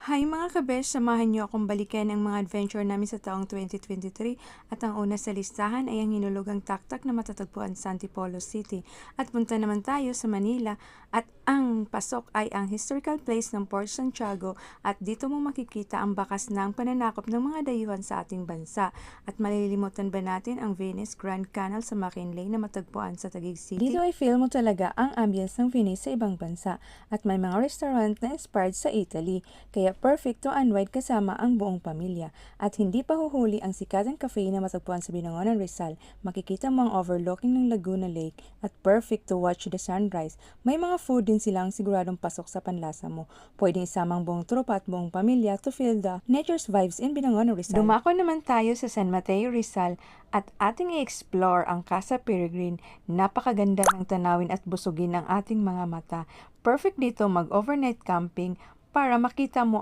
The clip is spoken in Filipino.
Hi mga kabesh, samahan niyo akong balikan ang mga adventure namin sa taong 2023 at ang una sa listahan ay ang hinulugang taktak na matatagpuan sa Antipolo City. At punta naman tayo sa Manila at ang pasok ay ang historical place ng Port Santiago at dito mo makikita ang bakas ng pananakop ng mga dayuhan sa ating bansa. At malilimutan ba natin ang Venice Grand Canal sa McKinley na matagpuan sa Taguig City? Dito ay feel mo talaga ang ambience ng Venice sa ibang bansa at may mga restaurant na inspired sa Italy. Kaya perfect to unwind kasama ang buong pamilya. At hindi pa huhuli ang sikatang cafe na matagpuan sa Binangonan, Rizal. Makikita mo ang overlooking ng Laguna Lake at perfect to watch the sunrise. May mga food din silang siguradong pasok sa panlasa mo. Pwedeng isamang buong tropa at buong pamilya to feel the nature's vibes in Binangonan, Rizal. Dumako naman tayo sa San Mateo, Rizal at ating i-explore ang Casa Peregrine. Napakaganda ng tanawin at busugin ang ating mga mata. Perfect dito mag-overnight camping para makita mo